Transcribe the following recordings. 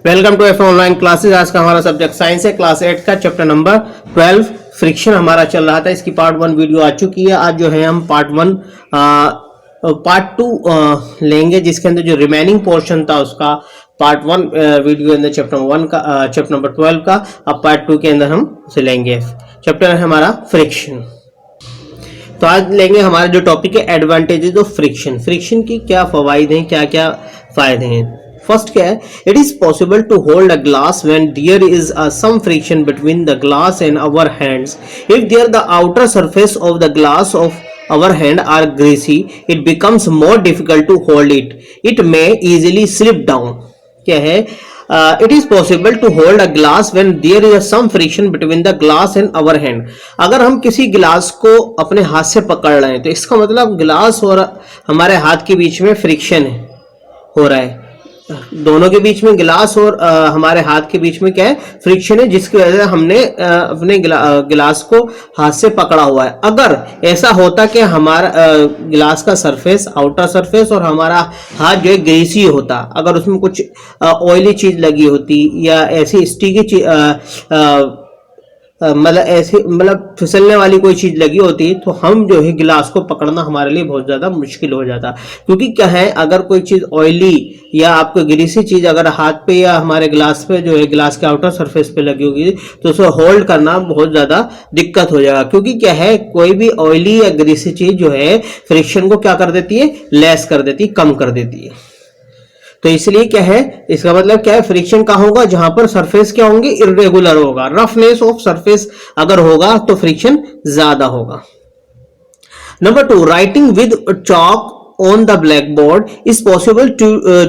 Welcome to F online classes. आज का हमारा सब्जेक्ट साइंस है, क्लास 8 का चैप्टर नंबर 12 फ्रिक्शन हमारा चल रहा था। इसकी पार्ट 1 वीडियो आ चुकी है। आज जो है हम पार्ट 2 लेंगे, जिसके अंदर जो रिमेनिंग पोर्शन था उसका पार्ट 1 वीडियो अंदर चैप्टर नंबर 12 का। अब पार्ट 2 के अंदर हम उसे लेंगे। चैप्टर है हमारा फ्रिक्शन। तो आज लेंगे हमारा जो टॉपिक है एडवांटेजेस ऑफ फ्रिक्शन। फ्रिक्शन की क्या फवाइद हैं, क्या क्या फायदे हैं। फर्स्ट क्या है, it is possible to hold a glass when there is some friction between the glass and our hands. If there the outer surface of the glass of our hand are greasy, it becomes more difficult to hold it. It may easily slip down. क्या है, it is possible to hold a glass when there is some friction between the glass and our hand. अगर हम किसी गिलास को अपने हाथ से पकड़ रहे हैं तो इसका मतलब गिलास और हमारे हाथ के बीच में फ्रिक्शन हो रहा है। दोनों के बीच में, गिलास और हमारे हाथ के बीच में क्या है, फ्रिक्शन है, जिसकी वजह से हमने अपने गिलास को हाथ से पकड़ा हुआ है। अगर ऐसा होता कि हमारा गिलास का सरफेस, आउटर सरफेस और हमारा हाथ जो है ग्रीसी होता, अगर उसमें कुछ ऑयली चीज लगी होती या ऐसी स्टिकी मतलब फिसलने वाली कोई चीज लगी होती, तो हम जो है गिलास को पकड़ना हमारे लिए बहुत ज्यादा मुश्किल हो जाता। क्योंकि क्या है, अगर कोई चीज ऑयली या आपको ग्रीसी चीज अगर हाथ पे या हमारे गिलास पे जो है, गिलास के आउटर सरफेस पे लगी होगी, तो उसे होल्ड करना बहुत ज्यादा दिक्कत हो जाएगा। क्योंकि क्या है, कोई भी ऑयली या ग्रीसी चीज जो है फ्रिक्शन को क्या कर देती है, लेस कर देती है, कम कर देती है। तो इसलिए क्या है, इसका मतलब क्या है, फ्रिक्शन का होगा जहां पर सरफेस क्या होंगे, इरेगुलर होगा। रफनेस ऑफ सरफेस अगर होगा तो फ्रिक्शन ज्यादा होगा। Number 2, writing with chalk on the blackboard is possible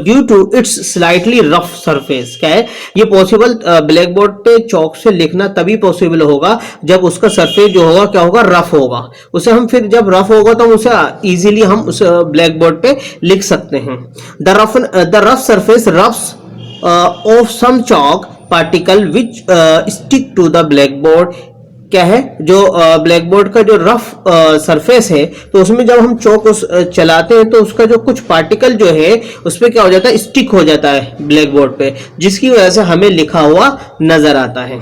due to its slightly rough surface. क्या है, ये पॉसिबल ब्लैक बोर्ड पे चौक से लिखना तभी पॉसिबल होगा जब उसका सरफेस जो होगा क्या होगा, रफ होगा। उसे हम फिर जब रफ होगा तो उसे इजीली हम उस ब्लैक बोर्ड पे लिख सकते हैं। The rough surface roughs of some chalk particle which stick to the black board. क्या है, जो ब्लैक बोर्ड का जो रफ सरफेस है, तो उसमें जब हम चौक चलाते हैं तो उसका जो कुछ पार्टिकल जो है उस पर क्या हो जाता है, स्टिक हो जाता है ब्लैक बोर्ड पे, जिसकी वजह से हमें लिखा हुआ नजर आता है।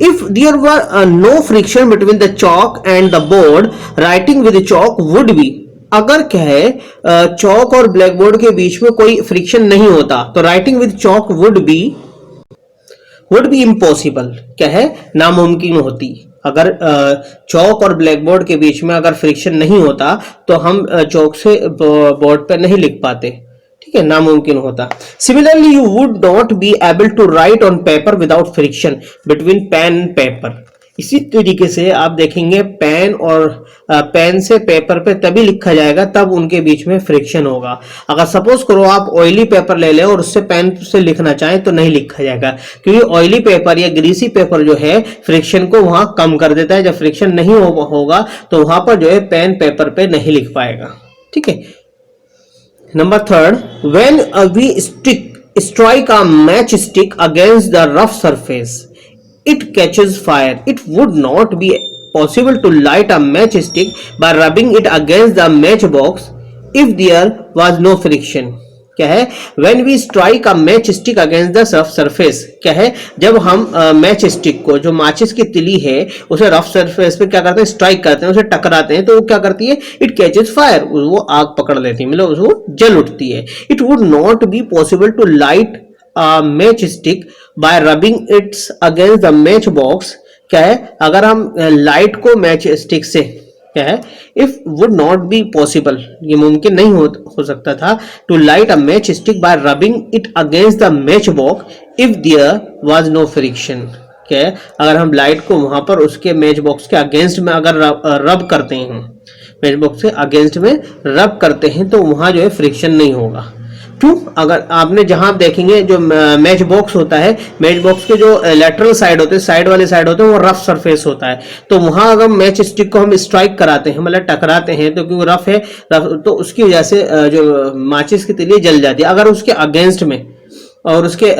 If there were no friction between the chalk and the board, writing with chalk would be. अगर क्या है, चौक और ब्लैक बोर्ड के बीच में कोई फ्रिक्शन नहीं होता तो writing with chalk would B impossible. क्या है, नामुमकिन होती। अगर चौक और ब्लैक बोर्ड के बीच में अगर फ्रिक्शन नहीं होता तो हम चौक से बोर्ड पर नहीं लिख पाते, ठीक है, नामुमकिन होता। Similarly you would not be able to write on paper without friction between pen and paper. इसी तरीके से आप देखेंगे पेन और पेन से पेपर पे तभी लिखा जाएगा तब उनके बीच में फ्रिक्शन होगा। अगर सपोज करो आप ऑयली पेपर ले लें और उससे पेन से लिखना चाहें तो नहीं लिखा जाएगा, क्योंकि ऑयली पेपर या ग्रीसी पेपर जो है फ्रिक्शन को वहां कम कर देता है। जब फ्रिक्शन नहीं होगा तो वहां पर जो है पेन पेपर पे नहीं लिख पाएगा, ठीक है। Number 3, when we strike a match stick against the rough surface it catches fire. It would not be possible to light a matchstick by rubbing it against the matchbox if there was no friction. क्या है, when we strike a matchstick against the surface, क्या है, जब हम match stick को, जो माचिस की तिली है, उसे रफ सरफेस पे क्या करते हैं, स्ट्राइक करते हैं, उसे टकराते हैं, तो वो क्या करती है, इट कैचेस फायर, वो आग पकड़ लेती है, मतलब उसको जल उठती है। It would not be possible to light matchstick by rubbing it against the matchbox. क्या है, अगर हम लाइट को मैच स्टिक से, क्या है, if would not be possible, ये मुमकिन नहीं हो सकता था, to light a match stick by rubbing it against the match box if there was no friction. क्या है, अगर हम लाइट को वहां पर उसके मैच बॉक्स के अगेंस्ट में अगर रब करते हैं, मैच बॉक्स के अगेंस्ट में रब करते हैं, तो वहां जो है फ्रिक्शन नहीं होगा। अगर आपने जहां देखेंगे जो मैच बॉक्स होता है, मैच बॉक्स के जो लेटरल साइड होते हैं, साइड वाले साइड होते हैं, वो रफ सरफेस होता है, तो वहां अगर मैच स्टिक को हम स्ट्राइक कराते हैं, मतलब टकराते हैं, तो क्योंकि रफ है, तो उसकी वजह से जो माचिस की तिली जल जाती है। अगर उसके अगेंस्ट में और उसके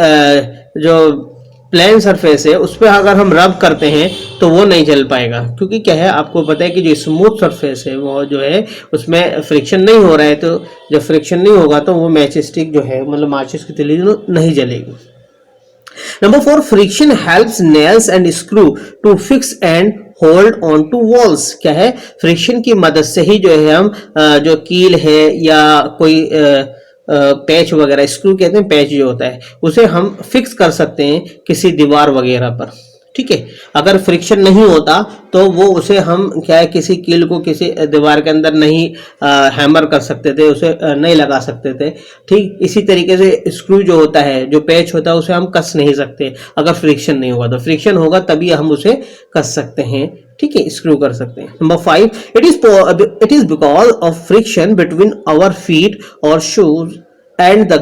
जो प्लेन सरफेस है उस पर अगर हम रब करते हैं तो वो नहीं जल पाएगा, क्योंकि क्या है, आपको पता है कि जो स्मूथ सरफेस है वो जो है उसमें फ्रिक्शन नहीं हो रहा है, तो जब फ्रिक्शन नहीं होगा तो वो मैच स्टिक जो है, मतलब माचिस की तिली नहीं जलेगी। Number 4, friction helps nails and screw to fix and hold on to walls. क्या है, फ्रिक्शन की मदद से ही जो है हम जो कील है या कोई पैच वगैरह, स्क्रू कहते हैं पैच जो होता है, उसे हम फिक्स कर सकते हैं किसी दीवार वगैरह पर। ठीक है, अगर फ्रिक्शन नहीं होता तो वो उसे हम क्या है किसी कील को किसी दीवार के अंदर नहीं हैमर कर सकते थे, उसे नहीं लगा सकते थे। ठीक इसी तरीके से स्क्रू जो होता है, जो पैच होता है, उसे हम कस नहीं सकते अगर फ्रिक्शन नहीं होगा। तो फ्रिक्शन होगा तभी हम उसे कस सकते हैं। ठीक है, स्क्रू कर सकते हैं। Number 5, it is because of friction between our feet और shoes and the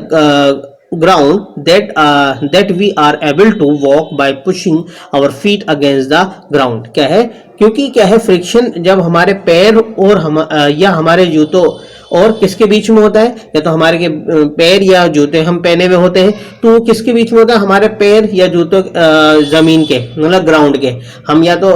ground that we are able to walk by pushing our feet against the ground। क्या है, क्योंकि क्या है फ्रिक्शन जब हमारे पैर और या हमारे जूतों और किसके बीच में होता है, या तो हमारे के पैर या जूते हम पहने हुए होते हैं, तो वो किसके बीच में होता है, हमारे पैर या जूतों जमीन के मतलब ग्राउंड के। हम या तो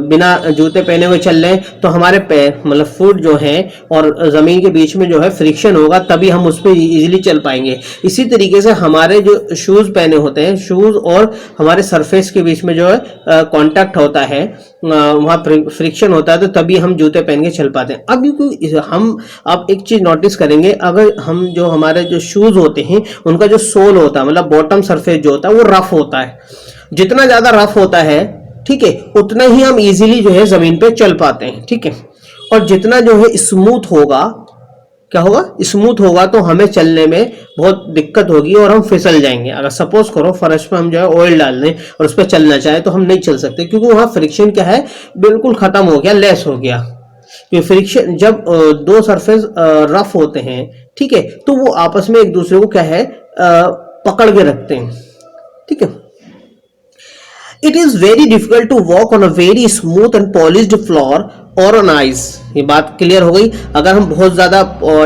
बिना जूते पहने हुए चल रहे हैं तो हमारे पैर मतलब फुट जो है और जमीन के बीच में जो है फ्रिक्शन होगा, तभी हम उस पर इजीली चल पाएंगे। इसी तरीके से हमारे जो शूज पहने होते हैं, शूज और हमारे सरफेस के बीच में जो है कांटेक्ट होता है, वहाँ फ्रिक्शन होता है, तो तभी हम जूते पहन के चल पाते हैं। अब एक चीज नोटिस करेंगे, अगर हम जो हमारे जो शूज होते हैं उनका जो सोल होता है मतलब बॉटम सरफेस जो होता है वो रफ होता है। जितना ज्यादा रफ होता है, ठीक है, उतना ही हम इजीली जो है जमीन पे चल पाते हैं। ठीक है, और जितना जो है स्मूथ होगा, क्या होगा, स्मूथ होगा, तो हमें चलने में बहुत दिक्कत होगी और हम फिसल जाएंगे। अगर सपोज करो फर्श पे हम जो है ऑयल डाल दें और उस पर चलना चाहे तो हम नहीं चल सकते, क्योंकि वहां फ्रिक्शन क्या है, बिल्कुल खत्म हो गया, लेस हो गया। तो फ्रिक्शन जब दो सरफेस रफ होते हैं, ठीक है, तो वो आपस में एक दूसरे को क्या है पकड़ के रखते हैं। ठीक है, it is very difficult to walk on a very smooth and polished floor और ऑन आइस। ये बात क्लियर हो गई। अगर हम बहुत ज्यादा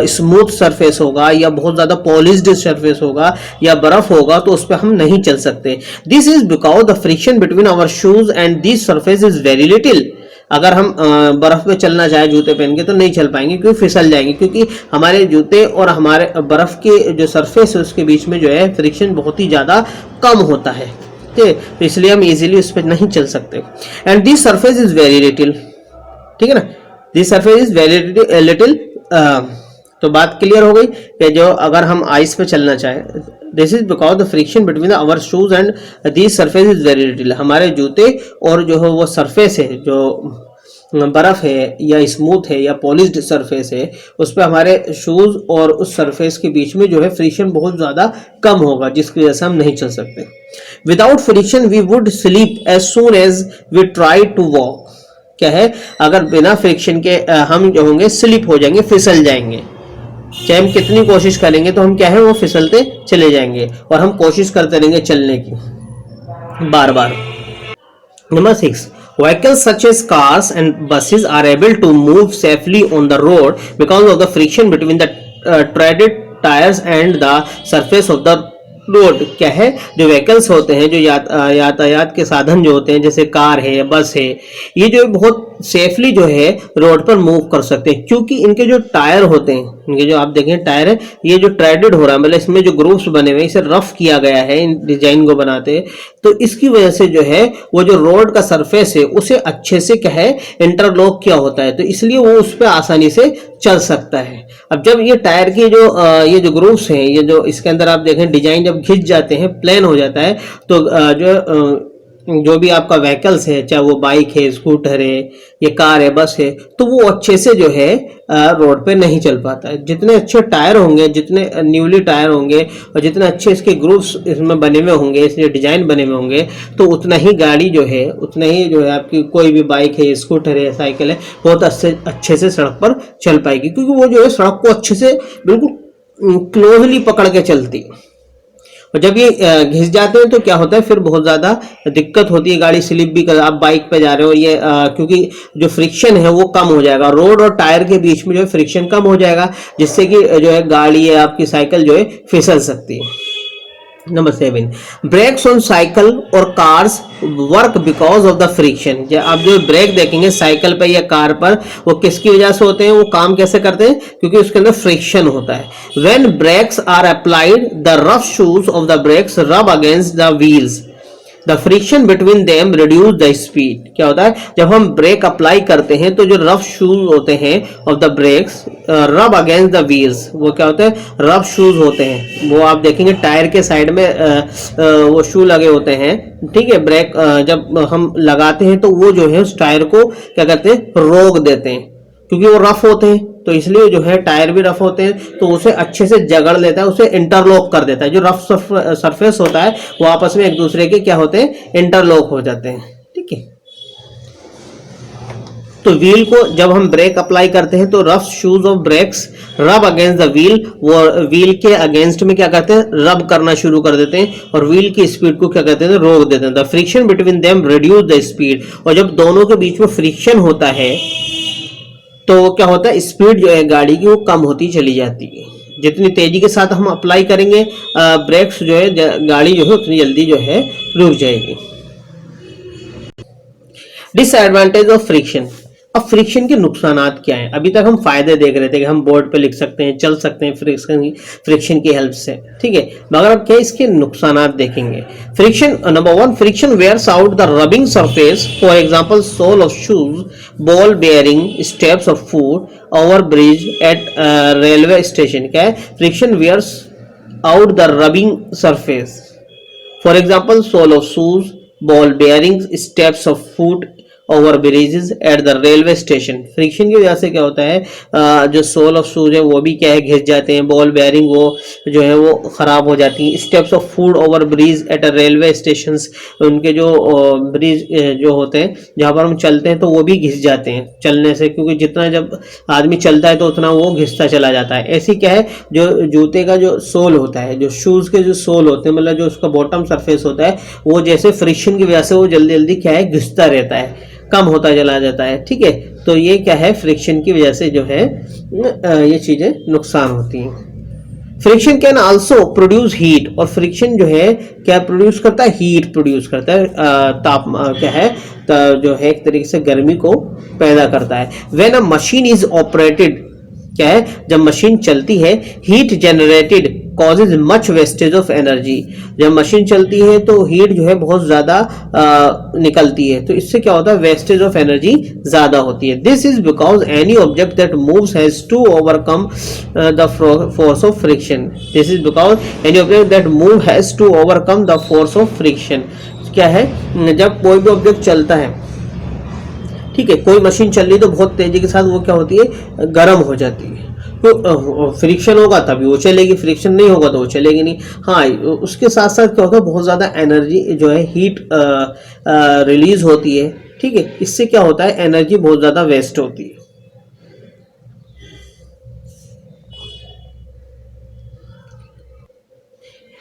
स्मूथ सरफेस होगा या बहुत ज्यादा पॉलिश्ड सरफेस होगा या बर्फ होगा तो उस पर हम नहीं चल सकते। This is because the friction between our shoes and this surface is very little. अगर हम बर्फ में चलना चाहे जूते पहन के तो नहीं चल पाएंगे, क्योंकि फिसल जाएंगे, क्योंकि हमारे जूते और हमारे बर्फ के जो सरफेस है उसके बीच में जो है फ्रिक्शन बहुत ही ज्यादा कम होता है। ठीक है, तो इसलिए हम इजीली उस पर नहीं चल सकते। And this surface is very little, ठीक है ना, this surface is very little. तो बात क्लियर हो गई कि जो अगर हम आइस पे चलना चाहें, this is because the friction between our shoes and this surface is very little. हमारे जूते और जो है वो सरफेस है, जो बर्फ है या स्मूथ है या पॉलिश्ड सरफेस है, उस पर हमारे शूज और उस सरफेस के बीच में जो है फ्रिक्शन बहुत ज्यादा कम होगा, जिसकी वजह से हम नहीं चल सकते। Without friction we would slip as soon as we try to walk. क्या है, अगर बिना फ्रिक्शन के हम जो होंगे स्लिप हो जाएंगे, फिसल जाएंगे। चाहे हम कितनी कोशिश करेंगे तो हम क्या है वो फिसलते चले जाएंगे और हम कोशिश करते रहेंगे चलने की बार बार। Number 6, vehicles such as cars and buses are able to move safely on the road because of the friction between the treaded tires and the surface of the road. क्या है, जो व्हीकल्स होते हैं, जो यातायात के साधन जो होते हैं, जैसे कार है, बस है, ये जो बहुत सेफली जो है रोड पर मूव कर सकते हैं, क्योंकि इनके जो टायर होते हैं, इनके जो आप देखें टायर है, ये जो ट्रेडेड हो रहा है, मतलब इसमें जो ग्रूव्स बने हुए, इसे रफ किया गया है इन डिजाइन को बनाते, तो इसकी वजह से जो है वो जो रोड का सरफेस है उसे अच्छे से क्या है इंटरलॉक किया होता है, तो इसलिए वो उस पर आसानी से चल सकता है। अब जब ये टायर के जो ये जो ग्रूव्स हैं, ये जो इसके अंदर आप देखें डिजाइन जब खिंच जाते हैं, प्लेन हो जाता है, तो जो भी आपका व्हीकल्स है, चाहे वो बाइक है, स्कूटर है, ये कार है, बस है, तो वो अच्छे से जो है रोड पे नहीं चल पाता है। जितने अच्छे टायर होंगे, जितने न्यूली टायर होंगे और जितने अच्छे इसके ग्रूव्स इसमें बने हुए होंगे, इसलिए डिजाइन बने हुए होंगे, तो उतना ही गाड़ी जो है, उतना ही जो है आपकी कोई भी बाइक है, स्कूटर है, साइकिल है, बहुत अच्छे से सड़क पर चल पाएगी, क्योंकि वो जो है सड़क को अच्छे से बिल्कुल क्लोजली पकड़ के चलती। और जब ये घिस जाते हैं तो क्या होता है, फिर बहुत ज्यादा दिक्कत होती है, गाड़ी स्लिप भी कर, आप बाइक पे जा रहे हो, ये क्योंकि जो फ्रिक्शन है वो कम हो जाएगा, रोड और टायर के बीच में जो है फ्रिक्शन कम हो जाएगा, जिससे कि जो है गाड़ी है आपकी साइकिल जो है फिसल सकती है। नंबर 7, ब्रेक्स ऑन साइकिल और cars work because of the friction. आप जो ब्रेक देखेंगे साइकिल पर या कार पर, वो किसकी वजह से होते हैं, वो काम कैसे करते हैं, क्योंकि उसके अंदर फ्रिक्शन होता है। When brakes are applied the rough shoes of the brakes rub against the wheels. The friction between them reduce the speed. क्या होता है जब हम ब्रेक अप्लाई करते हैं तो जो रफ शूज होते हैं of the brakes rub against the wheels, वो क्या होते हैं रफ शूज होते हैं, वो आप देखेंगे टायर के साइड में वो शू लगे होते हैं, ठीक है। ब्रेक जब हम लगाते हैं तो वो जो है उस टायर को क्या करते हैं रोक देते हैं, क्योंकि वो रफ होते हैं तो इसलिए जो है टायर भी रफ होते हैं तो उसे अच्छे से जकड़ लेता है, उसे इंटरलॉक कर देता है। जो रफ सरफेस होता है वो आपस में एक दूसरे के क्या होते हैं इंटरलॉक हो जाते हैं, ठीक है। तो व्हील को जब हम ब्रेक अप्लाई करते हैं तो rough shoes of breaks rub against the wheel, वो व्हील के अगेंस्ट में क्या करते हैं रब करना शुरू कर देते हैं और व्हील की स्पीड को क्या कहते हैं रोक देते हैं। The friction between them reduce the speed, और जब दोनों के बीच में फ्रिक्शन होता है तो क्या होता है स्पीड जो है गाड़ी की वो कम होती चली जाती है। जितनी तेजी के साथ हम अप्लाई करेंगे ब्रेक्स जो है गाड़ी जो है उतनी जल्दी जो है रुक जाएगी। Disadvantage of friction. अब फ्रिक्शन के नुकसानात क्या हैं? अभी तक हम फायदे देख रहे थे कि हम बोर्ड पे लिख सकते हैं, चल सकते हैं फ्रिक्शन की हेल्प से, ठीक है। मगर अब क्या इसके नुकसानात देखेंगे। Friction number 1, friction wears out the rubbing surface, for example sole of shoes, ball bearing, steps of foot, over bridge at railway station. क्या है friction wears out the rubbing surface, for example sole of shoes, ball bearing, steps of foot, over bridges at the railway station. Friction की वजह से क्या होता है जो soul of shoes है वो भी क्या है घिस जाते हैं, बॉल बेयरिंग वो जो है वो खराब हो जाती है, steps of foot over bridge at railway station, उनके जो ब्रिज जो होते हैं जहाँ पर हम चलते हैं तो वो भी घिस जाते हैं चलने से, क्योंकि जितना जब आदमी चलता है तो उतना वो घिसता चला जाता है। ऐसी क्या है जो जूते का जो सोल होता है, जो शूज के जो सोल होते हैं मतलब जो उसका बॉटम सरफेस होता है वो जैसे फ्रिक्शन की वजह से वो जल्दी जल्दी क्या है घिसता रहता है, कम होता चला जाता है, ठीक है। तो ये क्या है फ्रिक्शन की वजह से जो है ये चीजें नुकसान होती हैं। Friction can also produce heat, और फ्रिक्शन जो है क्या प्रोड्यूस करता है हीट प्रोड्यूस करता है, तापमान क्या है जो है एक तरीके से गर्मी को पैदा करता है। When a machine is operated, क्या है जब मशीन चलती है, heat generated causes much wastage of energy, जब मशीन चलती है तो हीट जो है बहुत ज्यादा निकलती है, तो इससे क्या होता है वेस्टेज ऑफ एनर्जी ज्यादा होती है। This is because any object that moves has to overcome the force of friction. This is because any object that move has to overcome the force of friction. क्या है जब कोई भी object चलता है, ठीक है, कोई मशीन चल रही तो बहुत तेजी के साथ वो क्या होती है गर्म हो जाती है, तो फ्रिक्शन होगा तभी वो चलेगी, फ्रिक्शन नहीं होगा तो वो चलेगी नहीं। हाँ उसके साथ साथ क्या होता है बहुत ज़्यादा एनर्जी जो है हीट रिलीज होती है, ठीक है। इससे क्या होता है एनर्जी बहुत ज़्यादा वेस्ट होती है।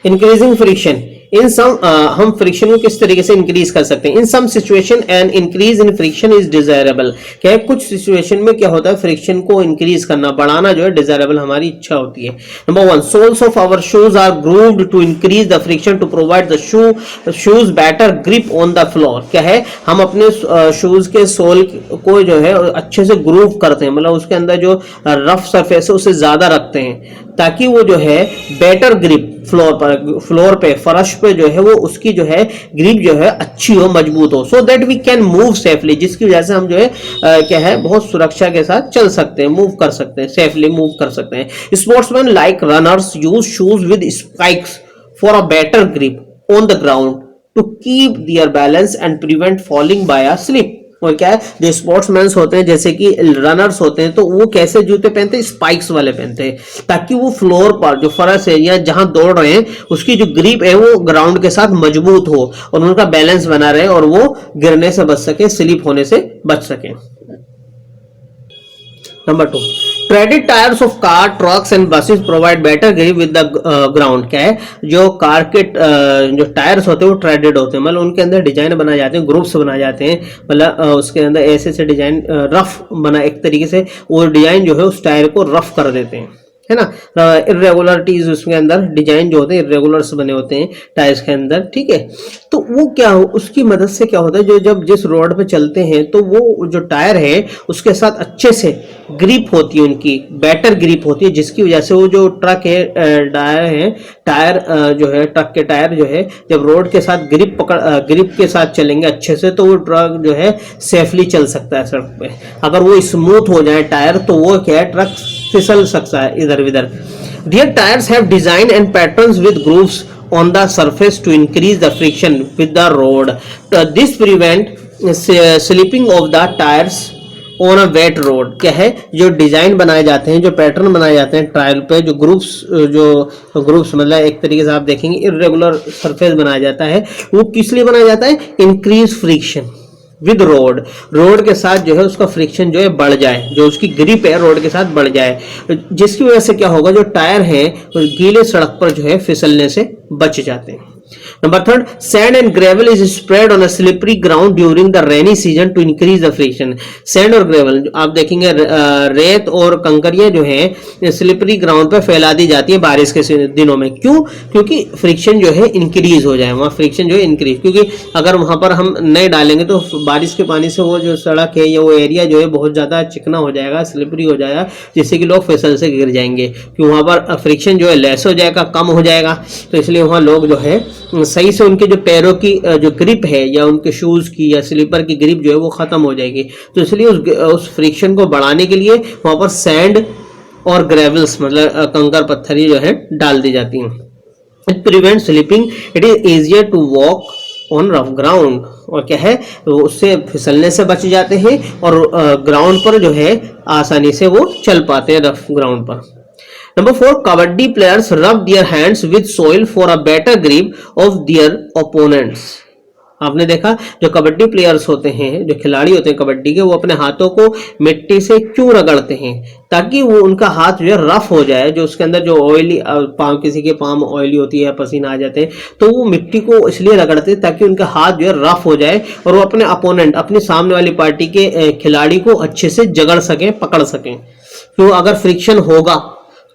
इंक्रीजिंग फ्रिक्शन इन सम, हम फ्रिक्शन को किस तरीके से इंक्रीज कर सकते हैं। In some situation and increase in friction is desirable. क्या है कुछ सिचुएशन में क्या होता है फ्रिक्शन को इंक्रीज करना बढ़ाना जो है डिजायरेबल हमारी इच्छा होती है। Number 1, soles of our shoes are grooved to increase the friction to provide the shoes better grip on the floor. क्या है हम अपने शूज के सोल को जो है अच्छे से ग्रूव करते हैं, मतलब उसके अंदर जो रफ सरफेस है उसे ज्यादा रखते हैं ताकि वो जो है बेटर ग्रिप फ्लोर पे फर्श पे जो है वो उसकी जो है ग्रिप जो है अच्छी हो, मजबूत हो, so that we can move safely, जिसकी वजह से हम जो है क्या है बहुत सुरक्षा के साथ चल सकते हैं, मूव कर सकते हैं, सेफली मूव कर सकते हैं। Sportsman like runners use shoes with spikes for a better grip on the ground to keep their balance and prevent falling by a slip. और क्या है जो स्पोर्ट्समैन होते हैं जैसे कि रनर्स होते हैं तो वो कैसे जूते पहनते हैं, स्पाइक्स वाले पहनते हैं, ताकि वो फ्लोर पर जो फर्श है या जहां दौड़ रहे हैं उसकी जो ग्रिप है वो ग्राउंड के साथ मजबूत हो और उनका बैलेंस बना रहे और वो गिरने से बच सके, स्लिप होने से बच सके। Number 2, traded tyres of car, trucks and buses provide better grip with the ground. क्या है जो कार के जो टायर्स होते हैं वो ट्रेडेड होते हैं, मतलब उनके अंदर डिजाइन बनाए जाते हैं, ग्रुप्स बनाए जाते हैं, मतलब उसके अंदर ऐसे डिजाइन रफ बना एक तरीके से वो डिजाइन जो है उस टायर को रफ कर देते हैं, है ना, इरेगुलरिटीज उसके अंदर, डिजाइन जो होते हैं इरेगुलर्स बने होते हैं टायर्स के अंदर, ठीक है। तो वो क्या हो, उसकी मदद से क्या होता है, जो जब जिस रोड पे चलते हैं तो वो जो टायर है उसके साथ अच्छे से ग्रिप होती है, उनकी बेटर ग्रिप होती है, जिसकी वजह से वो जो ट्रक है टायर जो है ट्रक के टायर जो है जब रोड के साथ ग्रिप के साथ चलेंगे अच्छे से, तो वो ट्रक जो है सेफली चल सकता है सड़क पे। अगर वो स्मूथ हो जाए टायर तो वो क्या है, ट्रक फिसल सकता है इधर उधर। Their tires have design and patterns with grooves on the surface to increase the friction with the road. This prevent slipping of the tires on a wet road. क्या है, जो डिजाइन बनाए जाते हैं, जो पैटर्न बनाए जाते हैं टायर पे, जो ग्रुप्स मतलब एक तरीके से आप देखेंगे इरेगुलर सरफेस बनाया जाता है, वो किस लिए बनाया जाता है, इंक्रीज फ्रिक्शन विद रोड के साथ जो है उसका फ्रिक्शन जो है बढ़ जाए, जो उसकी ग्रिप है रोड के साथ बढ़ जाए, जिसकी वजह से क्या होगा, जो टायर है गीले सड़क पर जो है फिसलने से बच जाते हैं। Number third, sand and gravel is spread on a slippery ground during the rainy season two increase the friction. Sand और ग्रेवल आप देखेंगे रेत और कंकरियां जो है स्लिपरी ग्राउंड पे फैला दी जाती है बारिश के दिनों में। क्यों? क्योंकि फ्रिक्शन जो है इंक्रीज हो जाए, वहाँ फ्रिक्शन जो है इंक्रीज, क्योंकि अगर वहां पर हम नहीं डालेंगे तो बारिश के पानी से वो जो सड़क है या वो एरिया जो है बहुत ज्यादा चिकना हो जाएगा, स्लिपरी हो जाएगा, जिससे कि लोग फिसल से गिर जाएंगे, क्योंकि वहां पर फ्रिक्शन जो है लेस हो जाएगा, कम हो जाएगा। तो इसलिए वहाँ लोग जो है सही से उनके जो पैरों की जो ग्रिप है या उनके शूज की या स्लीपर की ग्रिप जो है वो खत्म हो जाएगी। तो इसलिए उस फ्रिक्शन को बढ़ाने के लिए वहां पर सैंड और ग्रेवल्स मतलब कंकर पत्थरी जो है डाल दी जाती हैं। It prevent slipping, it is easier to walk on rough ground. और क्या है, उससे फिसलने से बच जाते हैं और ग्राउंड पर जो है आसानी से वो चल पाते हैं रफ ग्राउंड पर। Number 4, कबड्डी प्लेयर्स रब their hands with soil for a better grip of their opponents. आपने देखा जो कबड्डी प्लेयर्स होते हैं, जो खिलाड़ी होते हैं कबड्डी के, वो अपने हाथों को मिट्टी से क्यों रगड़ते हैं, ताकि वो उनका हाथ जो है रफ हो जाए, जो उसके अंदर जो ऑयली पाम, किसी के पाम ऑयली होती है, पसीना आ जाते हैं, तो वो मिट्टी को इसलिए रगड़ते हैं ताकि उनका हाथ जो है रफ हो जाए और वो अपने अपोनेंट, अपनी सामने वाली पार्टी के खिलाड़ी को अच्छे से जगड़ सकें, पकड़ सकें। तो अगर फ्रिक्शन होगा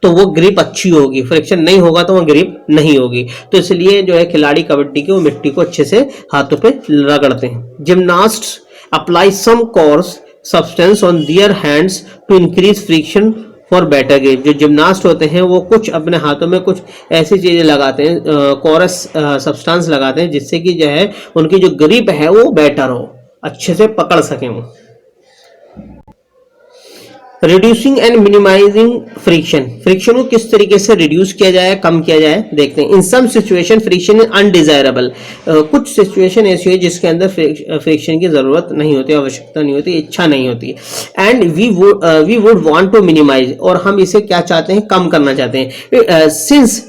तो वो ग्रिप अच्छी होगी, फ्रिक्शन नहीं होगा तो वो ग्रिप नहीं होगी। तो इसलिए जो है खिलाड़ी कबड्डी के वो मिट्टी को अच्छे से हाथों पे रगड़ते हैं। Gymnasts apply some coarse substance on their hands to increase friction for better grip. जो जिम्नास्ट होते हैं वो कुछ अपने हाथों में कुछ ऐसी चीजें लगाते हैं, कोरस सब्सटेंस लगाते हैं, जिससे कि जो है उनकी जो ग्रिप है वो बेटर हो, अच्छे से पकड़ सकें वो। Reducing and minimising friction, friction को किस तरीके से रिड्यूस किया जाए, कम किया जाए, देखते हैं। In some situation friction is undesirable, कुछ सिचुएशन ऐसी है जिसके अंदर फ्रिक्शन की जरूरत नहीं होती, आवश्यकता नहीं होती, इच्छा नहीं होती। And we would want to minimise, और हम इसे क्या चाहते हैं, कम करना चाहते हैं। Since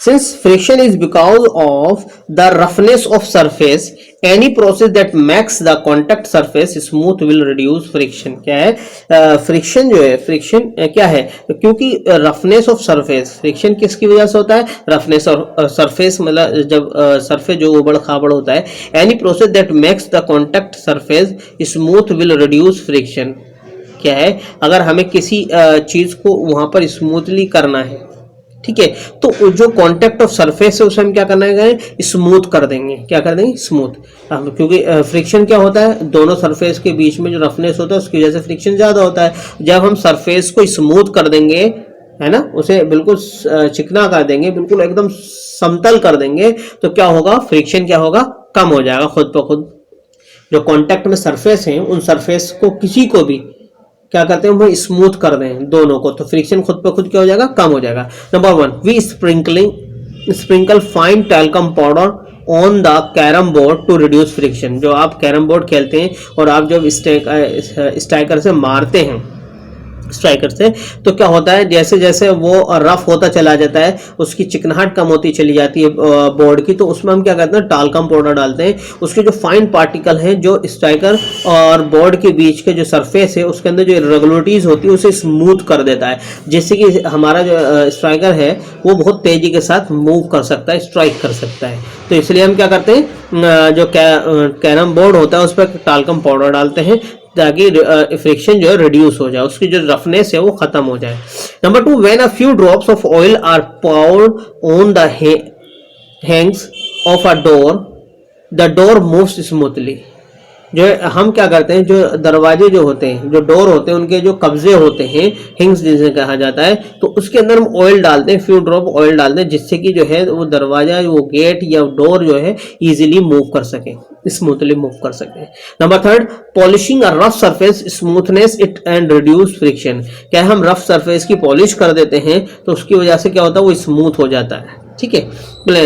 friction is because of the roughness of surface, any process that makes the contact surface smooth will reduce friction। क्या है फ्रिक्शन जो है, फ्रिक्शन क्या है, क्योंकि रफनेस ऑफ सरफेस, फ्रिक्शन किसकी वजह से होता है, रफनेस और सरफेस मतलब जब सरफेस जो उबड़ खाबड़ होता है, any process that makes the contact surface smooth will reduce friction. क्या है, अगर हमें किसी चीज को वहां पर स्मूथली करना है, ठीक है, तो जो कांटेक्ट ऑफ सरफेस है उसे हम क्या करना है, स्मूथ कर देंगे। क्या कर देंगे, स्मूथ, क्योंकि फ्रिक्शन क्या होता है, दोनों सरफेस के बीच में जो रफनेस होता है उसकी वजह से फ्रिक्शन ज्यादा होता है। जब हम सरफेस को स्मूथ कर देंगे, है ना, उसे बिल्कुल चिकना कर देंगे, बिल्कुल एकदम समतल कर देंगे, तो क्या होगा, फ्रिक्शन क्या होगा, कम हो जाएगा खुद ब खुद। जो कॉन्टेक्ट में सरफेस है उन सरफेस को किसी को भी क्या करते हैं, वो स्मूथ कर दें दोनों को, तो फ्रिक्शन खुद पे खुद क्या हो जाएगा, कम हो जाएगा। Number 1, we sprinkle fine talcum powder on the carrom board to reduce friction. जो आप कैरम बोर्ड खेलते हैं और आप जब स्ट्राइकर से मारते हैं, स्ट्राइकर से, तो क्या होता है, जैसे जैसे वो रफ होता चला जाता है, उसकी चिकनाहट कम होती चली जाती है बोर्ड की, तो उसमें हम क्या करते हैं, टाल्कम पाउडर डालते हैं। उसके जो फाइन पार्टिकल हैं, जो स्ट्राइकर और बोर्ड के बीच के जो सरफेस है उसके अंदर जो इरेगुलरिटीज होती है उसे स्मूथ कर देता है, जिससे कि हमारा जो स्ट्राइकर है वो बहुत तेजी के साथ मूव कर सकता है, स्ट्राइक कर सकता है। तो इसलिए हम क्या करते हैं, जो कैरम बोर्ड होता है उस पर टाल्कम पाउडर डालते हैं, ताकि फ्रिक्शन जो है रिड्यूस हो जाए, उसकी जो रफनेस है वो खत्म हो जाए। Number 2, when a few drops of oil are poured on the hangs of a door, the door moves smoothly. जो है हम क्या करते हैं, जो दरवाजे जो होते हैं, जो डोर होते हैं, उनके जो कब्जे होते हैं, हिंग्स जिसे कहा जाता है, तो उसके अंदर हम ऑयल डालते हैं, फ्यू ड्रॉप ऑयल डालते हैं, जिससे कि जो है वो दरवाजा, वो गेट या डोर जो है इजीली मूव कर सके, स्मूथली मूव कर सके। Number 3, polishing a rough surface smoothness it and reduce friction. क्या हम रफ सरफेस की पॉलिश कर देते हैं तो उसकी वजह से क्या होता है, वो स्मूथ हो जाता है। ठीक है,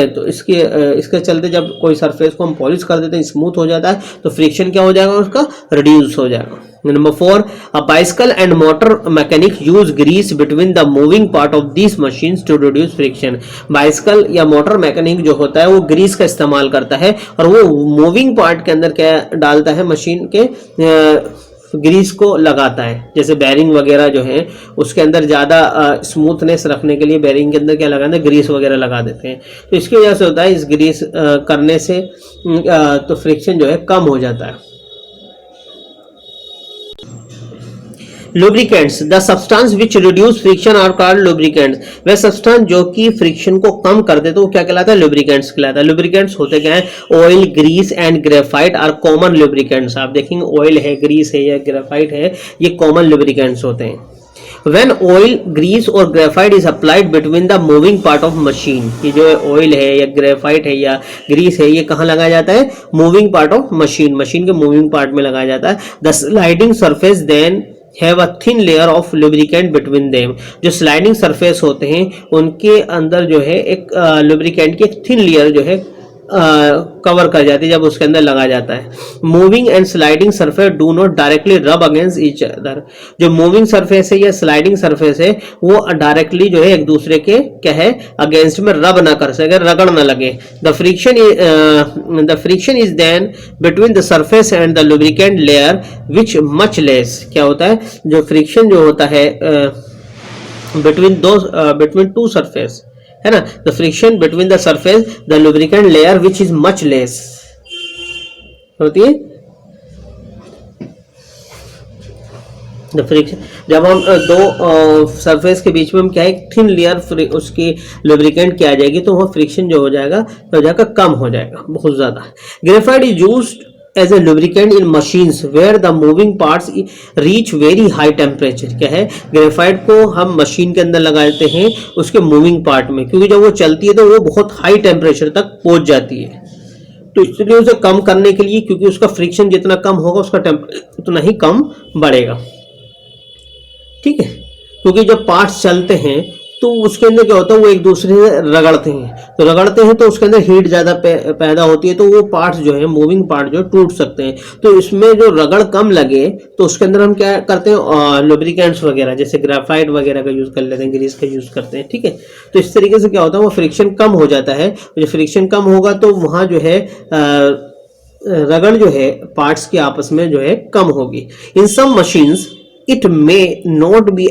तो इसके चलते जब कोई सरफेस को हम पॉलिश कर देते हैं, स्मूथ हो जाता है, तो फ्रिक्शन क्या हो जाएगा, उसका रिड्यूस हो जाएगा। Number 4, a bicycle and motor mechanic use grease between the moving part of these machines to reduce friction. Bicycle या मोटर मैकेनिक जो होता है वो ग्रीस का इस्तेमाल करता है और वो मूविंग पार्ट के अंदर क्या डालता है, मशीन के ग्रीस को लगाता है। जैसे बैरिंग वगैरह जो है उसके अंदर ज़्यादा स्मूथनेस रखने के लिए बैरिंग के अंदर क्या लगाते हैं, ग्रीस वगैरह लगा देते हैं। तो इसकी वजह से होता है, इस ग्रीस करने से तो फ्रिक्शन जो है कम हो जाता है। Lubricants, the substance which reduce friction are called lubricants. वह सब्सटेंस जो कि फ्रिक्शन को कम कर दे तो वो क्या कहलाता है, लुब्रिकेंट्स कहलाता है। लुब्रिकेंट्स होते क्या है, oil, grease and graphite are common lubricants. आप देखेंगे ऑयल है, ग्रीस है या ग्रेफाइट है, ये कॉमन लुब्रिकेंट्स होते हैं। When oil, grease और graphite is applied between the moving part of machine, ये जो ऑयल है या ग्रेफाइट है या ग्रीस है, ये कहाँ लगाया जाता है, moving part of machine, machine के मूविंग पार्ट में लगाया जाता है। The sliding surface then have a thin layer of lubricant between them. जो स्लाइडिंग सरफेस होते हैं उनके अंदर जो है एक लुब्रिकेंट की एक थिन लेयर जो है कवर कर जाती है जब उसके अंदर लगा जाता है। Moving and sliding surface do not directly रब अगेंस्ट ईच अदर। जो मूविंग सरफेस है या स्लाइडिंग सरफेस है वो डायरेक्टली जो है एक दूसरे के क्या है, अगेंस्ट में रब ना कर सके, रगड़ ना लगे। The friction is then between the surface and the lubricant layer which much less. क्या होता है, जो फ्रिक्शन जो होता है बिटवीन टू सरफेस है ना, the friction between the surface the lubricant layer which is much less होती है। द फ्रिक्शन, जब हम दो सरफेस के बीच में हम क्या है, थिन लेयर उसकी लुब्रिकेंट किया जाएगी तो वह फ्रिक्शन जो हो जाएगा कम हो जाएगा बहुत ज्यादा। Graphite is used as a lubricant in machines where the moving parts reach very high temperature। क्या है, ग्रेफाइट को हम मशीन के अंदर लगाते हैं उसके मूविंग पार्ट में, क्योंकि जब वो चलती है तो वो बहुत हाई टेम्परेचर तक पहुंच जाती है। तो इसलिए उसे कम करने के लिए, क्योंकि उसका फ्रिक्शन जितना कम होगा उसका टेम्परेचर उतना ही कम बढ़ेगा। ठीक है, क्योंकि जब पार्ट्स चलते हैं तो उसके अंदर क्या होता है, वो एक दूसरे से रगड़ते हैं तो उसके अंदर हीट ज़्यादा पैदा होती है, तो वो पार्ट्स जो है, मूविंग पार्ट जो टूट सकते हैं। तो इसमें जो रगड़ कम लगे तो उसके अंदर हम क्या करते हैं, लुब्रिकेंट्स वगैरह जैसे ग्रेफाइट वगैरह का यूज़ कर लेते हैं, ग्रीस का यूज़ करते हैं। ठीक है, तो इस तरीके से क्या होता है, वो फ्रिक्शन कम हो जाता है। जब फ्रिक्शन कम होगा तो वहाँ जो है रगड़ जो है पार्ट्स के आपस में जो है कम होगी। इन सम machines it may not be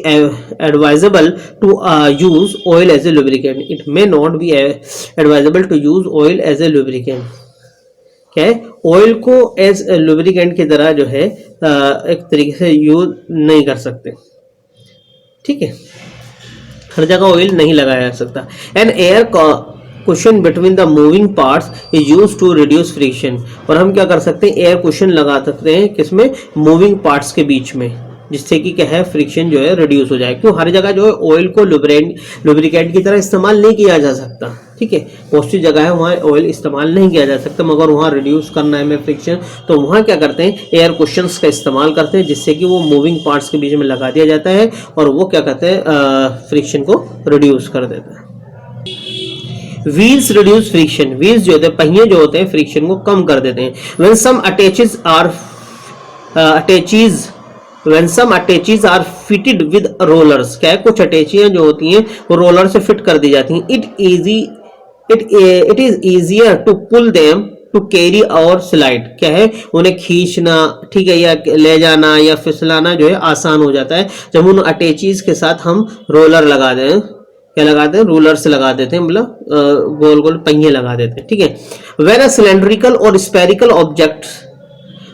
advisable to use oil as a lubricant। it may not be advisable to use oil as a lubricant। क्या है, ऑयल को एज लुब्रिकेंट की तरह जो है एक तरीके से यूज नहीं कर सकते। ठीक है, हर जगह ऑयल नहीं लगाया जा सकता। An air cushion between the moving parts is used to reduce friction. और हम क्या कर सकते हैं, एयर कुशन लगा सकते हैं किसमें, मूविंग पार्ट्स के बीच में, जिससे कि क्या है, फ्रिक्शन जो है रिड्यूस हो जाए। क्यों, हर जगह जो है ऑयल को लुब्रिकेंट की तरह इस्तेमाल नहीं किया जा सकता। ठीक है, बहुत सी जगह है वहाँ ऑयल इस्तेमाल नहीं किया जा सकता, मगर वहाँ रिड्यूस करना है हमें फ्रिक्शन, तो वहाँ क्या करते हैं, एयर कुशन्स का इस्तेमाल करते हैं, जिससे कि वो मूविंग पार्ट्स के बीच में लगा दिया जाता है और वो क्या करते हैं, फ्रिक्शन को रिड्यूस कर देता है। Wheels reduce friction. व्हील्स जो होते हैं, पहिए जो होते हैं, फ्रिक्शन को कम कर देते हैं। When some attaches are fitted with rollers. क्या है, कुछ अटैचियां जो होती हैं वो रोलर से फिट कर दी जाती हैं। It is easier to pull them to carry और स्लाइड। क्या है, उन्हें खींचना, ठीक है, या ले जाना या फिसलाना जो है आसान हो जाता है जब उन अटैचीज के साथ हम रोलर लगा दें। क्या लगाते हैं, रूलर से लगा देते हैं, मतलब गोल गोल पहिए लगा देते हैं। ठीक है, वेन अ सिलेंड्रिकल और spherical object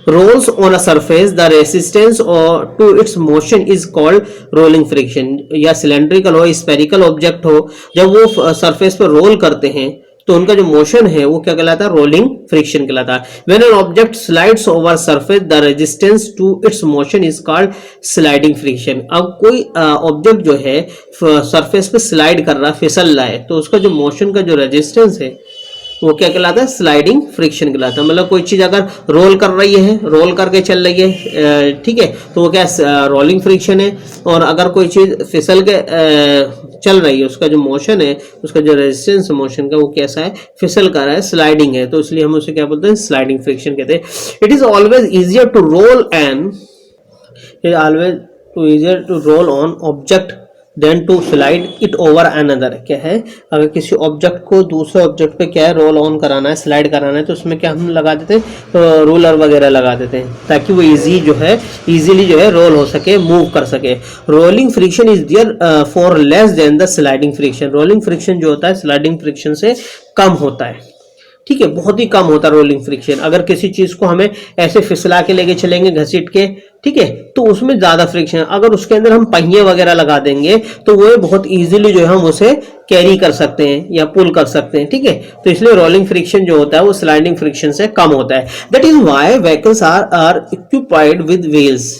rolls on a surface, the resistance or to its motion is called rolling friction। या cylindrical हो, spherical object हो, जब वो सरफेस पर रोल करते हैं तो उनका जो मोशन है वो क्या कहलाता है, रोलिंग फ्रिक्शन कहलाता है। When an object slides over surface the resistance to its motion is called sliding friction. अब कोई ऑब्जेक्ट जो है सरफेस पे स्लाइड कर रहा है, फिसल रहा है, तो उसका जो मोशन का जो रेजिस्टेंस है वो क्या कहलाता है, स्लाइडिंग फ्रिक्शन कहलाता है। मतलब कोई चीज अगर रोल कर रही है, रोल करके चल रही है, ठीक है, तो वो क्या रोलिंग फ्रिक्शन है। और अगर कोई चीज फिसल के चल रही है, उसका जो मोशन है, उसका जो रेजिस्टेंस मोशन का वो कैसा है, फिसल कर रहा है, स्लाइडिंग है, तो इसलिए हम उसे क्या बोलते हैं, स्लाइडिंग फ्रिक्शन कहते हैं। It is always easier to roll and it always to easier to roll on object than to slide it over another. क्या है, अगर किसी ऑब्जेक्ट को दूसरे ऑब्जेक्ट पे क्या है, रोल ऑन कराना है, स्लाइड कराना है, तो उसमें क्या हम लगा देते हैं, तो रूलर वगैरह लगा देते हैं ताकि वो इजी जो है, इजीली जो है रोल हो सके, मूव कर सके। Rolling friction is therefore less than the sliding friction. Rolling friction जो होता है स्लाइडिंग फ्रिक्शन से कम होता है, ठीक है, बहुत ही कम होता है रोलिंग फ्रिक्शन। अगर किसी चीज को हमें ऐसे फिसला के लेके चलेंगे, घसीट के, ठीक है, तो उसमें ज्यादा फ्रिक्शन। अगर उसके अंदर हम पहिए वगैरह लगा देंगे तो वो बहुत इजीली जो है हम उसे कैरी कर सकते हैं या पुल कर सकते हैं, ठीक है। तो इसलिए रोलिंग फ्रिक्शन जो होता है वो स्लाइडिंग फ्रिक्शन से कम होता है। That is why vehicles are equipped with wheels.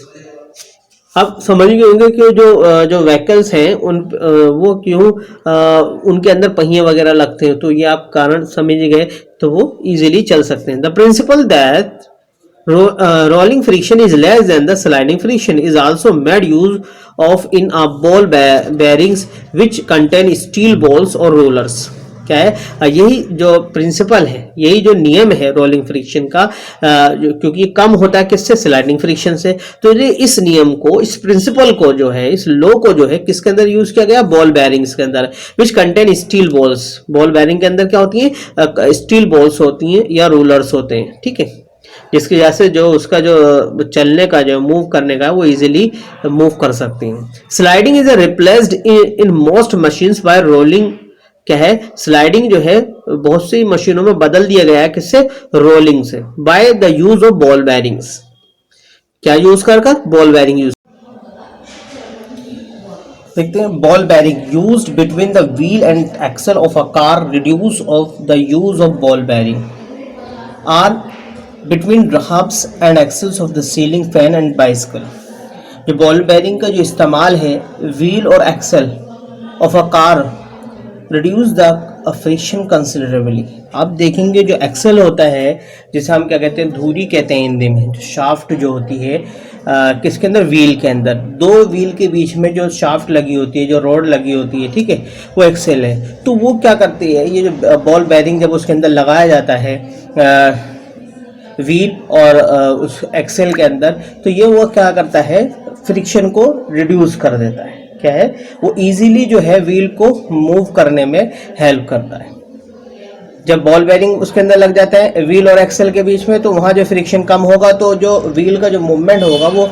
आप समझ गए होंगे कि जो व्हीकल्स हैं उन वो क्यों उनके अंदर पहिए वगैरह लगते हैं, तो ये आप कारण समझ गए, तो वो इजीली चल सकते हैं। The principal that rolling friction is less than the sliding friction is also made use of in a ball bearings which contain steel balls or rollers। क्या है, यही जो प्रिंसिपल है, यही जो नियम है रोलिंग फ्रिक्शन का, क्योंकि ये कम होता है किससे, स्लाइडिंग फ्रिक्शन से, तो ये इस नियम को, इस प्रिंसिपल को जो है, इस लॉ को जो है किसके अंदर यूज किया गया, बॉल बेयरिंग्स के अंदर, which contain steel balls. Ball bearing के अंदर क्या होती है, स्टील बॉल्स होती हैं या रूलर्स होते हैं, ठीक है, जिसकी वजह से जो उसका जो चलने का, जो मूव करने का, वो इजीली मूव कर सकते हैं। Sliding is replaced in most machines bye rolling. क्या है, स्लाइडिंग जो है बहुत सी मशीनों में बदल दिया गया है, किससे, रोलिंग से, by the use of ball bearings. क्या यूज कर, बॉल बेयरिंग यूज। देखते हैं, ball bearing used between the wheel and axle of a car reduce of the use of ball bearing are between hubs and axles of the ceiling fan and bicycle। जो बॉल बेयरिंग का जो इस्तेमाल है wheel और axle of a car reduce the friction considerably. आप देखेंगे जो एक्सल होता है, जिसे हम क्या कहते हैं, धुरी कहते हैं हिंदी में, जो शाफ्ट जो होती है किसके अंदर, व्हील के अंदर, दो व्हील के बीच में जो शाफ्ट लगी होती है, जो रोड लगी होती है, ठीक है, वो एक्सल है। तो वो क्या करती है, ये जो बॉल बेयरिंग जब उसके अंदर लगाया जाता है व्हील और उस एक्सेल के अंदर, तो ये वो क्या करता है, फ्रिक्शन को रिड्यूस कर देता है। क्या है, वो इजीली जो है व्हील को मूव करने में हेल्प करता है। जब बॉल बेयरिंग उसके अंदर लग जाता है व्हील और एक्सेल के बीच में, तो वहाँ जो फ्रिक्शन कम होगा, तो जो व्हील का जो मूवमेंट होगा वो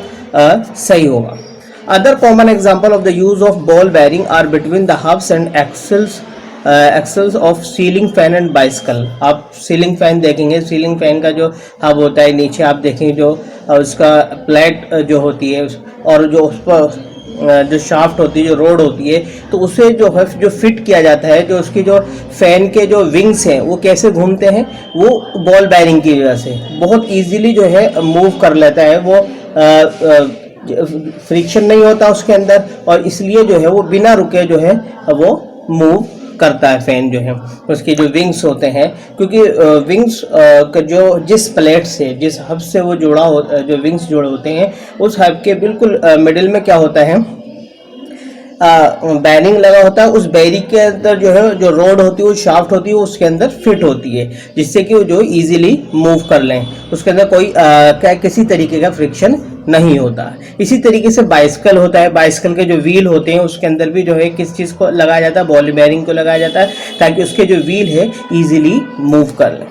सही होगा। Other common example of the use of ball bearing are between the hubs and axles of ceiling fan and bicycle. आप सीलिंग फैन देखेंगे, सीलिंग फैन का जो हब होता है नीचे, आप देखेंगे जो उसका प्लेट जो होती है, और जो उस पर जो शाफ्ट होती है, जो रोड होती है, तो उसे जो है जो फिट किया जाता है, जो उसकी जो फैन के जो विंग्स हैं वो कैसे घूमते हैं, वो बॉल बेयरिंग की वजह से बहुत इजीली जो है मूव कर लेता है। वो फ्रिक्शन नहीं होता उसके अंदर, और इसलिए जो है वो बिना रुके जो है वो मूव करता है। फैन जो है उसके जो विंग्स होते हैं, क्योंकि विंग्स का जो जिस प्लेट से, जिस हब से वो जुड़ा हो, जो विंग्स जुड़े होते हैं, उस हब के बिल्कुल मिडिल में क्या होता है, बेयरिंग लगा होता है। उस बेयरिंग के अंदर जो है जो रोड होती है, वो शाफ्ट होती है, उसके अंदर फिट होती है, जिससे कि वो जो इजीली मूव कर लें। उसके अंदर कोई क्या किसी तरीके का फ्रिक्शन नहीं होता। इसी तरीके से बाइसिकल होता है, बाइसिकल के जो व्हील होते हैं उसके अंदर भी जो है किस चीज़ को लगाया जाता है, बॉल बेयरिंग को लगाया जाता है, ताकि उसके जो व्हील है इजीली मूव कर लें।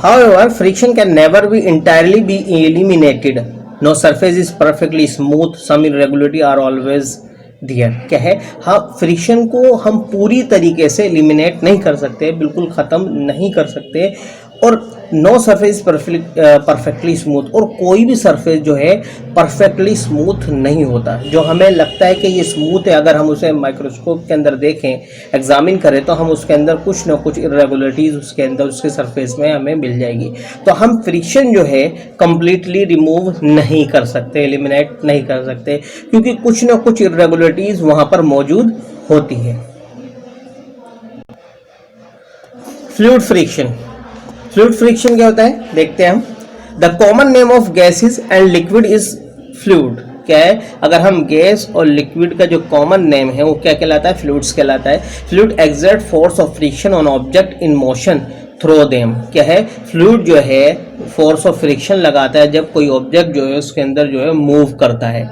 However, friction can never be entirely be eliminated. No surface is perfectly smooth. Some irregularity are always there. क्या है, हाँ, फ्रिक्शन को हम पूरी तरीके से एलिमिनेट नहीं कर सकते, बिल्कुल ख़त्म नहीं कर सकते, और नो सरफेस परफेक्टली स्मूथ, और कोई भी सरफेस जो है परफेक्टली स्मूथ नहीं होता। जो हमें लगता है कि ये स्मूथ है, अगर हम उसे माइक्रोस्कोप के अंदर देखें, एग्जामिन करें, तो हम उसके अंदर कुछ ना कुछ इरेगुलरिटीज उसके अंदर उसके सरफेस में हमें मिल जाएगी। तो हम फ्रिक्शन जो है कंप्लीटली रिमूव नहीं कर सकते, एलिमिनेट नहीं कर सकते, क्योंकि कुछ ना कुछ इरेगुलरिटीज वहां पर मौजूद होती है। फ्लूइड फ्रिक्शन, फ्लूइड फ्रिक्शन क्या होता है देखते हैं हम। The common name of gases and liquid is fluid. क्या है, अगर हम गैस और लिक्विड का जो कॉमन नेम है वो क्या कहलाता है, फ्लूइड्स कहलाता है। Fluid exert force of friction on object in motion through them. क्या है, फ्लूइड जो है फोर्स ऑफ फ्रिक्शन लगाता है जब कोई ऑब्जेक्ट जो है उसके अंदर जो है मूव करता है।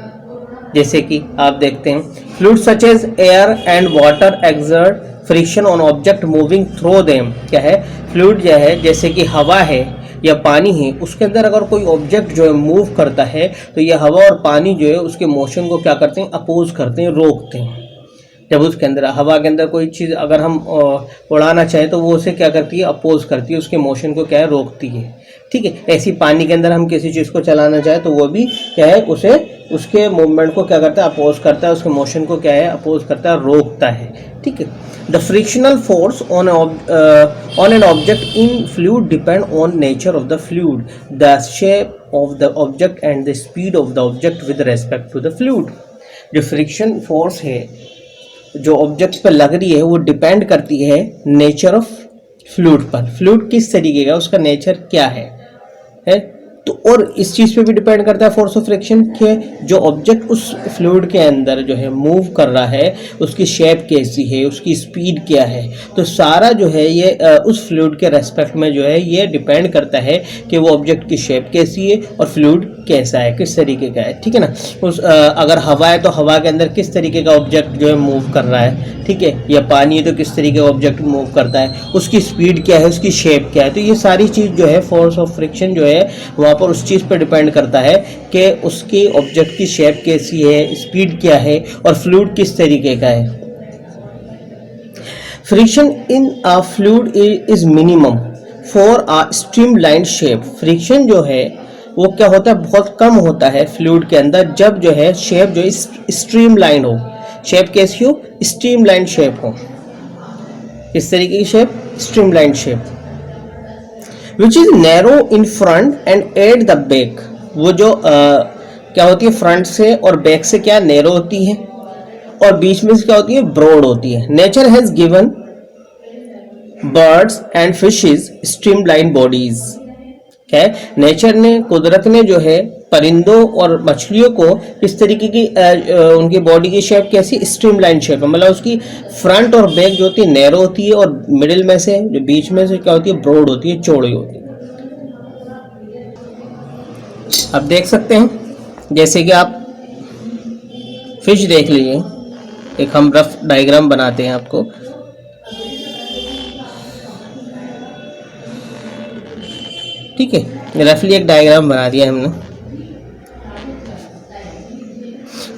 जैसे कि आप देखते हैं, fluid such as air and water exert friction on object moving through them. क्या है, फ्लूइड जो है जैसे कि हवा है या पानी है, उसके अंदर अगर कोई ऑब्जेक्ट जो है मूव करता है तो ये हवा और पानी जो है उसके मोशन को क्या करते हैं, अपोज करते हैं, रोकते हैं। जब उसके अंदर हवा के अंदर कोई चीज़ अगर हम उड़ाना चाहें तो वो उसे क्या करती है, अपोज करती है, उसके मोशन को क्या है, रोकती है। ठीक है, ऐसी पानी के अंदर हम किसी चीज़ को चलाना चाहें तो वो भी क्या है, उसे उसके मूवमेंट को क्या करता है, अपोज करता है, उसके मोशन को क्या है, अपोज करता है, रोकता है। ठीक है, the frictional force on an object in fluid depend on nature of the fluid, the shape of the object and the speed of the object with respect to the fluid. जो friction force है जो object पर लग रही है वो depend करती है नेचर ऑफ फ्लूइड पर। फ्लूइड किस तरीके का, उसका नेचर क्या है तो, और इस चीज़ पे भी डिपेंड करता है फोर्स ऑफ फ्रिक्शन के जो ऑब्जेक्ट उस फ्लूइड के अंदर जो है मूव कर रहा है उसकी शेप कैसी है, उसकी स्पीड क्या है। तो सारा जो है ये उस फ्लूइड के रेस्पेक्ट में जो है ये डिपेंड करता है कि वो ऑब्जेक्ट की शेप कैसी है और फ्लूइड कैसा है, किस तरीके का है। ठीक है ना, अगर हवा है तो हवा के अंदर किस तरीके का ऑब्जेक्ट जो है मूव कर रहा है। ठीक है, या पानी है तो किस तरीके का ऑब्जेक्ट मूव करता है, उसकी स्पीड क्या है, उसकी शेप क्या है। तो ये सारी चीज़ जो है फोर्स ऑफ फ्रिक्शन जो है वहाँ पर उस चीज़ पर डिपेंड करता है कि उसकी ऑब्जेक्ट की शेप कैसी है, स्पीड क्या है और फ्लूइड किस तरीके का है। Friction in a fluid is minimum for a streamline shape. Friction जो है वो क्या होता है, बहुत कम होता है फ्लूइड के अंदर जब जो है शेप जो है स्ट्रीमलाइन हो। शेप कैसी हो, स्ट्रीमलाइन शेप हो। इस तरीके की shape, streamline shape. Which is narrow in front end at the back. वो जो क्या होती है, फ्रंट से और बैक से क्या नैरो होती है और बीच में से क्या होती है, ब्रॉड होती है। Nature has given birds and fishes streamline bodies. क्या है, नेचर ने, कुदरत ने जो है परिंदों और मछलियों को इस तरीके की उनकी बॉडी की शेप कैसी, स्ट्रीमलाइन शेप है। मतलब उसकी फ्रंट और बैक जो होती है नैरो होती है और मिडिल में से जो बीच में से क्या होती है, ब्रॉड होती है, चौड़ी होती है। आप देख सकते हैं, जैसे कि आप फिश देख लीजिए, एक हम रफ डायग्राम बनाते हैं आपको। ठीक है, रफली एक डायग्राम बना दिया हमने।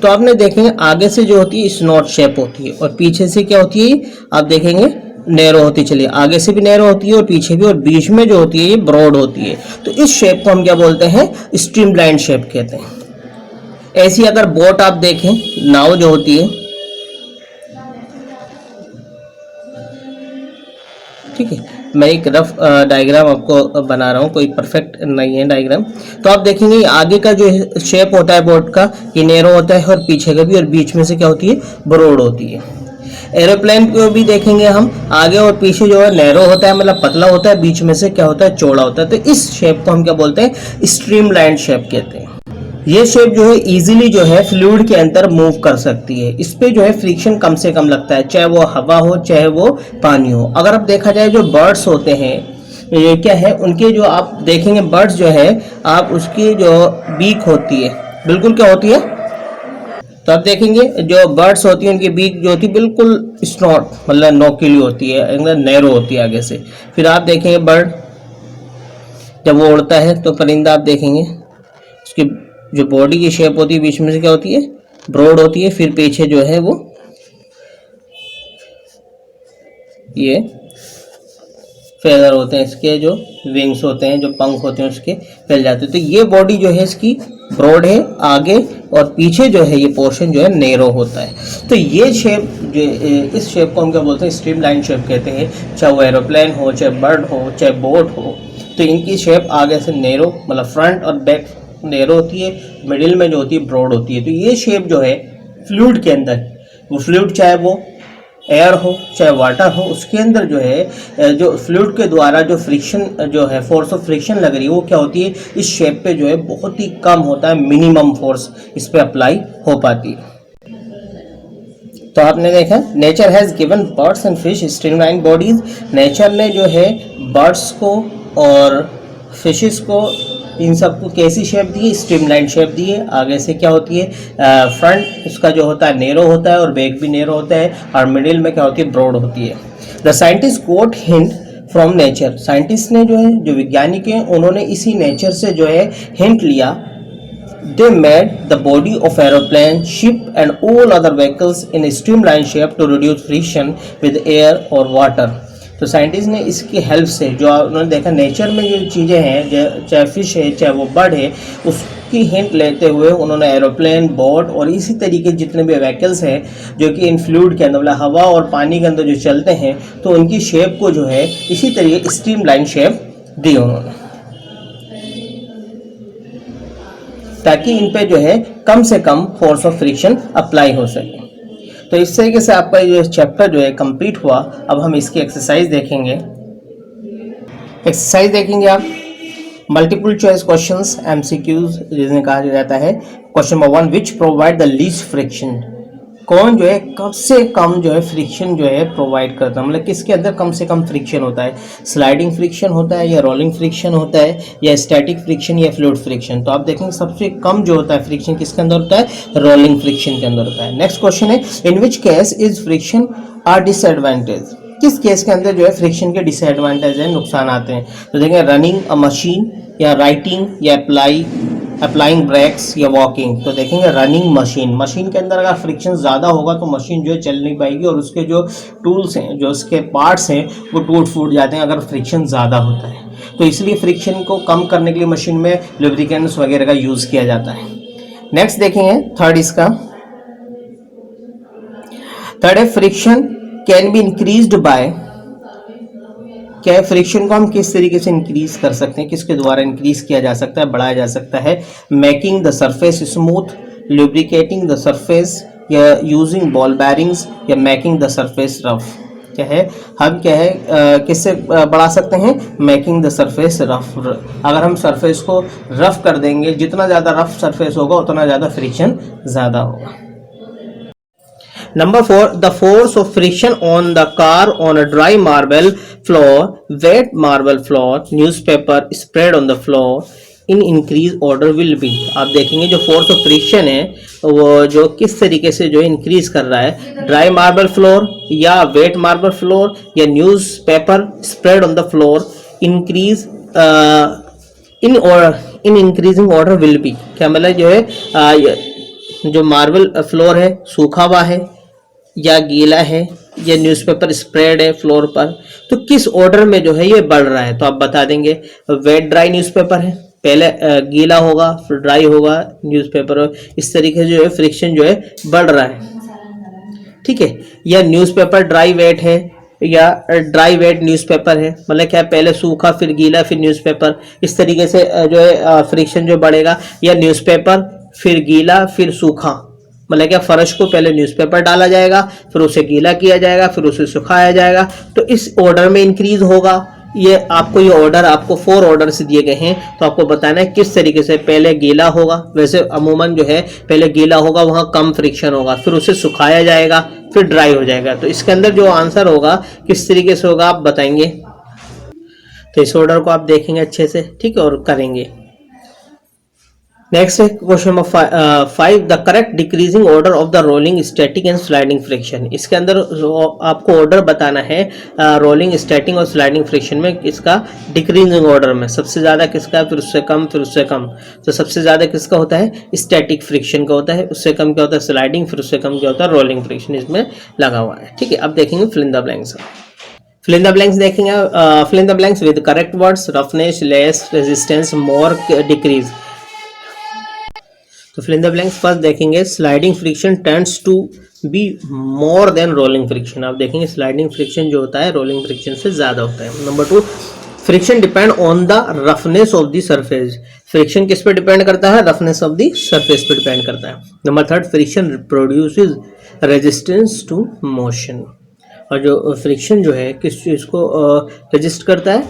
तो आपने देखेंगे आगे से जो होती है स्नॉट शेप होती है और पीछे से क्या होती है, आप देखेंगे नैरो होती चली, आगे से भी नैरो होती है और पीछे भी, और बीच में जो होती है ये ब्रॉड होती है। तो इस शेप को हम क्या बोलते हैं, स्ट्रीमलाइन शेप कहते हैं। ऐसी अगर बोट आप देखें, नाव जो होती है, ठीक है, मैं एक रफ डायग्राम आपको बना रहा हूँ, कोई परफेक्ट नहीं है डायग्राम। तो आप देखेंगे आगे का जो शेप होता है बोट का, ये नैरो होता है और पीछे का भी, और बीच में से क्या होती है, ब्रॉड होती है। एरोप्लेन को भी देखेंगे हम, आगे और पीछे जो है नैरो होता है, मतलब पतला होता है, बीच में से क्या होता है, चौड़ा होता है। तो इस शेप को हम क्या बोलते हैं, स्ट्रीमलाइन शेप कहते हैं। ये शेप जो है इजीली जो है फ्लूइड के अंदर मूव कर सकती है। इस पे जो है फ्रिक्शन कम से कम लगता है, चाहे वो हवा हो चाहे वो पानी हो। अगर आप देखा जाए जो बर्ड्स होते हैं, ये क्या है, उनके जो आप देखेंगे बर्ड्स जो है, आप उसकी जो बीक होती है बिल्कुल क्या होती है, तो आप देखेंगे जो बर्ड्स होती है उनकी बीक जो होती है बिल्कुल स्नॉट, मतलब नोकीली होती है, नैरो होती है आगे से। फिर आप देखेंगे बर्ड जब वो उड़ता है तो परिंदा आप देखेंगे उसकी जो बॉडी की शेप होती है बीच में से क्या होती है, ब्रॉड होती है, फिर पीछे जो है वो ये फेदर होते हैं, इसके जो विंग्स होते हैं, जो पंख होते हैं उसके फैल जाते हैं। तो ये बॉडी जो है इसकी ब्रॉड है आगे, और पीछे जो है ये पोर्शन जो है नैरो होता है। तो ये शेप जो इस शेप को हम क्या बोलते हैं, स्ट्रीमलाइन शेप कहते हैं। चाहे वो एरोप्लेन हो, चाहे बर्ड हो, चाहे बोट हो, तो इनकी शेप आगे से नैरो, मतलब फ्रंट और बैक नैरो होती है, मिडिल में जो होती है ब्रॉड होती है। तो ये शेप जो है फ्लूइड के अंदर, वो फ्लूइड चाहे वो एयर हो चाहे वाटर हो, उसके अंदर जो है जो फ्लूइड के द्वारा जो फ्रिक्शन जो है, फोर्स ऑफ फ्रिक्शन लग रही है, वो क्या होती है इस शेप पे जो है बहुत ही कम होता है, मिनिमम फोर्स इस पे अप्लाई हो पाती है। तो आपने देखा nature has given birds and fish streamline bodies. Nature ने जो है बर्ड्स को और फिशेस को, इन सबको कैसी शेप दी है, स्ट्रीमलाइन शेप दी है। आगे से क्या होती है, फ्रंट इसका जो होता है नैरो होता है और बैक भी नैरो होता है, और मिडिल में क्या होती है ब्रॉड होती है। The scientist got hint from nature. Scientist ने जो है, जो वैज्ञानिक हैं, उन्होंने इसी नेचर से जो है हिंट लिया। They made the body of aeroplane, ship and all other vehicles in a streamlined shape to reduce friction with air or water. तो साइंटिस्ट ने इसकी हेल्प से, जो उन्होंने देखा नेचर में जो चीज़ें हैं, चाहे फिश है चाहे वो बर्ड है, उसकी हिंट लेते हुए उन्होंने एरोप्लेन, बोट और इसी तरीके जितने भी व्हीकल्स हैं जो कि इन फ्लूइड के अंदर, मतलब हवा और पानी के अंदर जो चलते हैं, तो उनकी शेप को जो है इसी तरीके स्ट्रीमलाइन शेप दी उन्होंने, ताकि इन पे जो है कम से कम फोर्स ऑफ फ्रिक्शन अप्लाई हो सके। तो इस तरीके से आपका ये चैप्टर जो है कंप्लीट हुआ। अब हम इसकी एक्सरसाइज देखेंगे। एक्सरसाइज देखेंगे आप मल्टीपल चॉइस क्वेश्चंस, एमसीक्यूज जिन्हें कहा जाता है। Question number 1, which provide the least friction. कौन जो है कम से कम जो है फ्रिक्शन जो है प्रोवाइड करता है, मतलब किसके अंदर कम से कम फ्रिक्शन होता है, स्लाइडिंग फ्रिक्शन होता है या रोलिंग फ्रिक्शन होता है या स्टैटिक फ्रिक्शन या फ्लूइड फ्रिक्शन। तो आप देखेंगे सबसे कम जो होता है फ्रिक्शन किसके अंदर होता है, रोलिंग फ्रिक्शन के अंदर होता है। नेक्स्ट क्वेश्चन है, in which case is friction are disadvantage. किस केस के अंदर जो है फ्रिक्शन के डिसएडवांटेज है, नुकसान आते हैं। तो देखेंगे रनिंग अ मशीन या राइटिंग या अप्लाइंग ब्रेक्स या वॉकिंग। तो देखेंगे रनिंग मशीन, मशीन के अंदर अगर फ्रिक्शन ज़्यादा होगा तो मशीन जो है चल नहीं पाएगी और उसके जो टूल्स हैं, जो उसके पार्ट्स हैं, वो टूट फूट जाते हैं अगर फ्रिक्शन ज़्यादा होता है। तो इसलिए फ्रिक्शन को कम करने के लिए मशीन में लुब्रिकेंट्स वगैरह का यूज़ किया जाता है। नेक्स्ट देखेंगे थर्ड इसका, थर्ड है friction can be increased by. क्या फ्रिक्शन को हम किस तरीके से इंक्रीज कर सकते हैं, किसके द्वारा इंक्रीज किया जा सकता है, बढ़ाया जा सकता है। Making the surface smooth, lubricating the surface, या यूजिंग बॉल बैरिंग्स, या मेकिंग द सरफेस रफ। क्या है, हम क्या है किससे बढ़ा सकते हैं, मेकिंग द सरफेस रफ। अगर हम सरफेस को रफ कर देंगे, जितना ज़्यादा रफ सरफेस होगा उतना ज़्यादा फ्रिक्शन ज़्यादा होगा। Number 4, the force of friction on the car on a dry marble floor, wet marble floor, newspaper spread on the floor in increase order will be। आप देखेंगे जो फोर्स ऑफ फ्रिक्शन है वो जो किस तरीके से जो इंक्रीज कर रहा है, ड्राई मार्बल फ्लोर या वेट मार्बल फ्लोर या newspaper spread on the floor, increase in increasing order will be. क्या मतलब जो है जो मार्बल फ्लोर है सूखा हुआ है या गीला है या न्यूज़पेपर स्प्रेड है फ्लोर पर, तो किस ऑर्डर में जो है ये बढ़ रहा है। तो आप बता देंगे वेट ड्राई न्यूज़पेपर है, पहले गीला होगा फिर ड्राई होगा न्यूज़पेपर, इस तरीके से जो है फ्रिक्शन जो है बढ़ रहा है, ठीक है। या न्यूज़पेपर ड्राई वेट है या ड्राई वेट न्यूज़पेपर है, मतलब क्या पहले सूखा फिर गीला फिर न्यूज़पेपर, इस तरीके से जो है फ्रिक्शन जो बढ़ेगा। या न्यूज़पेपर फिर गीला फिर सूखा, मतलब क्या फर्श को पहले न्यूज़पेपर डाला जाएगा फिर उसे गीला किया जाएगा फिर उसे सुखाया जाएगा, तो इस ऑर्डर में इंक्रीज होगा। ये आपको ये ऑर्डर आपको 4 ऑर्डर से दिए गए हैं, तो आपको बताना है किस तरीके से। पहले गीला होगा, वैसे अमूमन जो है पहले गीला होगा वहाँ कम फ्रिक्शन होगा, फिर उसे सुखाया जाएगा फिर ड्राई हो जाएगा। तो इसके अंदर जो आंसर होगा किस तरीके से होगा आप बताएंगे। तो इस ऑर्डर को आप देखेंगे अच्छे से, ठीक है, और करेंगे। नेक्स्ट है question number 5, the correct decreasing order of the rolling static and sliding friction. इसके अंदर आपको ऑर्डर बताना है रोलिंग स्टैटिक और स्लाइडिंग फ्रिक्शन में इसका डिक्रीजिंग ऑर्डर में, सबसे ज़्यादा किसका फिर उससे कम फिर उससे कम। तो सबसे ज़्यादा किसका होता है, स्टैटिक फ्रिक्शन का होता है, उससे कम क्या होता है स्लाइडिंग, फिर उससे कम क्या होता है रोलिंग फ्रिक्शन, इसमें लगा हुआ है, ठीक है। अब देखेंगे fill in the blanks. Fill in the blanks देखेंगे, fill in the blanks with correct words, roughness, less, resistance, more, decrease. तो fill in the blanks first देखेंगे, sliding friction tends to be more than rolling friction. आप देखेंगे sliding friction जो होता है rolling friction से ज्यादा होता है। Number 2, friction depend on the roughness of the surface. Friction किस पे डिपेंड करता है? रफनेस ऑफ द सरफेस पे डिपेंड करता है। Number 3, friction produces resistance to motion. और जो फ्रिक्शन जो है किस चीज को रेजिस्ट करता है?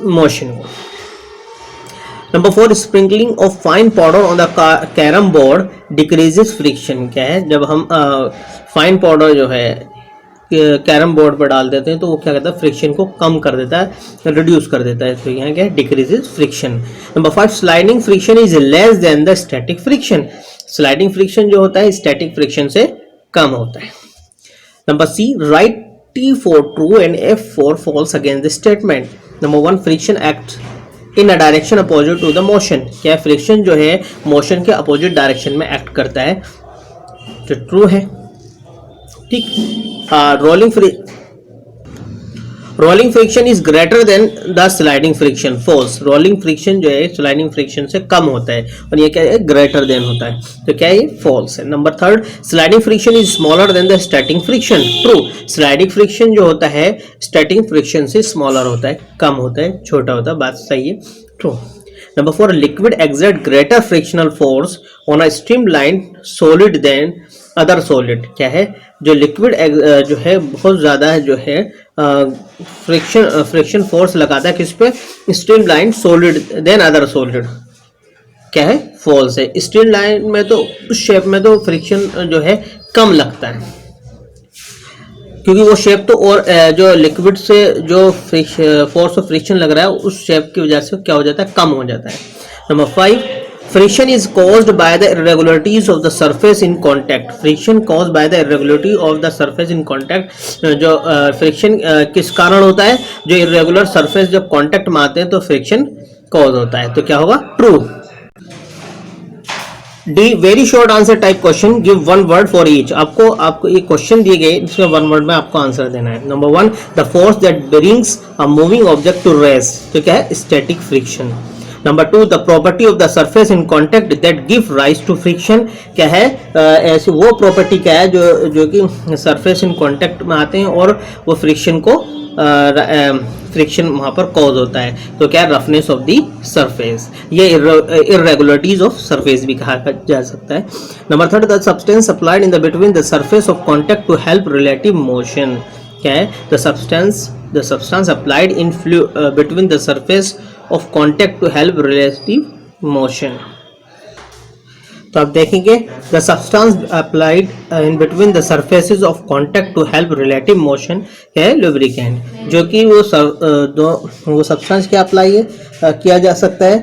मोशन को। Number 4, sprinkling of fine powder on the carrom board decreases friction. क्या है? जब हम फाइन पाउडर जो है कैरम बोर्ड पर डाल देते हैं तो वो क्या करता है? फ्रिक्शन को कम कर देता है, रिड्यूस कर देता है। तो यहाँ क्या है? Decreases friction. Number 5, sliding friction is less than the static friction. Sliding friction जो होता है स्टैटिक फ्रिक्शन से कम होता है। Number C, write T for true and F for false against the statement. Number 1, friction act in a direction opposite to the motion. क्या friction जो है मोशन के अपोजिट डायरेक्शन में एक्ट करता है, जो ट्रू है। ठीक। Rolling friction is greater than the sliding friction. False. Rolling friction जो है स्लाइडिंग फ्रिक्शन से कम होता है और ये क्या है? ग्रेटर देन होता है। तो क्या है? ये फॉल्स है। Number 3, sliding friction is smaller than the static friction. True. Sliding friction जो होता है स्टैटिक फ्रिक्शन से स्मॉलर होता है, कम होता है, छोटा होता है। बात सही है, true. Number 4, liquid exert greater frictional force on a streamline solid than other solid. क्या है? जो लिक्विड जो है बहुत ज्यादा जो है फ्रिक्शन फोर्स लगाता है किस पे? Streamline solid than other solid. क्या है? फॉल्स है। स्ट्रीमलाइन में तो उस शेप में तो फ्रिक्शन जो है कम लगता है, क्योंकि वो शेप तो और जो लिक्विड से जो फोर्स ऑफ फ्रिक्शन लग रहा है उस शेप की वजह से क्या हो जाता है? कम हो जाता है। Number 5, friction is caused by the irregularities of the surface in contact. friction caused by the irregularity of the surface in contact. जो फ्रिक्शन किस कारण होता है? जो irregular surface जब कांटेक्ट में आते हैं तो फ्रिक्शन कॉज होता है। तो क्या होगा? True. D, very short answer type question, give one word for each. आपको ये क्वेश्चन दिए गए, इसमें वन वर्ड में आपको आंसर देना है। Number 1, the force that brings a moving object to rest. तो क्या है? Static friction. Number 2, the property of the surface in contact that give rise to friction. क्या है? ऐसी वो प्रॉपर्टी क्या है जो कि सरफेस इन कॉन्टेक्ट में आते हैं और वो फ्रिक्शन को फ्रिक्शन वहां पर कॉज होता है। तो क्या? Roughness of the surface. ये इरेगुलरिटीज ऑफ सरफेस भी कहा जा सकता है। Number 3, the substance applied in the between the surface of contact to help relative motion. क्या है? The substance applied in between the surface of contact to help relative motion. तो आप देखेंगे the substance applied in between the surfaces of contact to help relative motion है lubricant। जो कि वो substance क्या अप्लाई है किया जा सकता है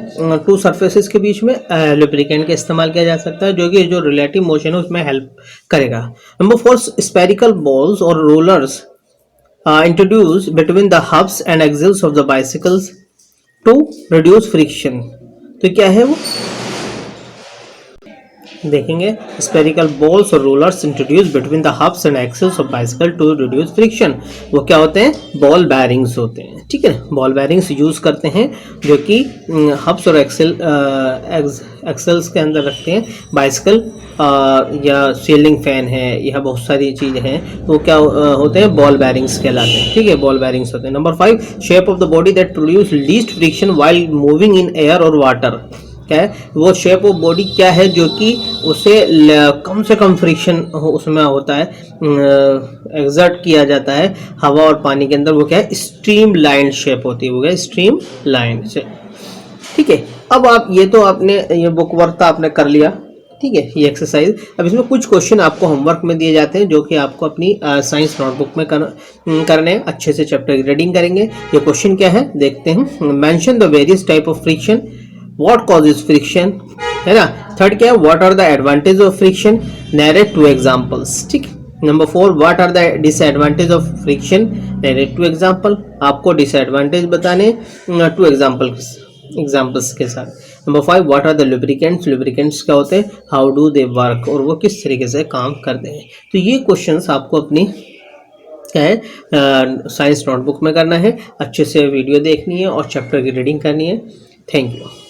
टू सरफेसेस के बीच में lubricant का इस्तेमाल किया जा सकता है, जो कि जो रिलेटिव मोशन है उसमें हेल्प करेगा। नंबर 4, स्पेरिकल बॉल्स और rollers introduce between the hubs and axles of the bicycles to reduce friction. तो क्या है वो? देखेंगे स्पेरिकल बॉल्स और rollers introduce between the hubs and axles of bicycle to reduce friction. वो क्या होते हैं? बॉल बैरिंग्स होते हैं। ठीक है, बॉल बैरिंग्स यूज करते हैं जो कि हब्स और एक्सेल्स के अंदर रखते हैं। बाइसिकल या सीलिंग फैन है, यह बहुत सारी चीजें हैं, वो क्या होते हैं? बॉल बैरिंग्स कहलाते हैं। ठीक है, बॉल बैरिंग्स होते हैं। Number 5, shape of the body that produce least friction while moving in air और वाटर। क्या है? वो शेप ऑफ बॉडी क्या है जो कि उसे कम से कम फ्रिक्शन उसमें होता है, एक्सर्ट किया जाता है हवा और पानी के अंदर। वो क्या है? स्ट्रीम लाइन शेप होती है। वो क्या? स्ट्रीम लाइन से। ठीक है, अब आप ये तो आपने ये बुक वर्क आपने कर लिया। ठीक है, ये एक्सरसाइज। अब इसमें कुछ क्वेश्चन आपको होमवर्क में दिए जाते हैं जो कि आपको अपनी साइंस नोटबुक में करने हैं। अच्छे से चैप्टर की रीडिंग करेंगे। ये क्वेश्चन क्या है देखते हैं। Mention the various type of friction, what causes friction, है ना। थर्ड क्या है? What are the advantage of friction, narrate 2 examples. ठीक। Number 4, what are the disadvantage of friction, narrate 2 example. आपको डिसएडवांटेज बताने 2 एग्जांपल्स के साथ। Number 5, what are the lubricants, lubricants क्या होते हैं, हाउ डू दे वर्क, और वो किस तरीके से काम करते हैं। तो ये क्वेश्चंस आपको अपनी क्या है, साइंस नोटबुक में करना है, अच्छे से वीडियो देखनी है और चैप्टर की रीडिंग करनी है। Thank you.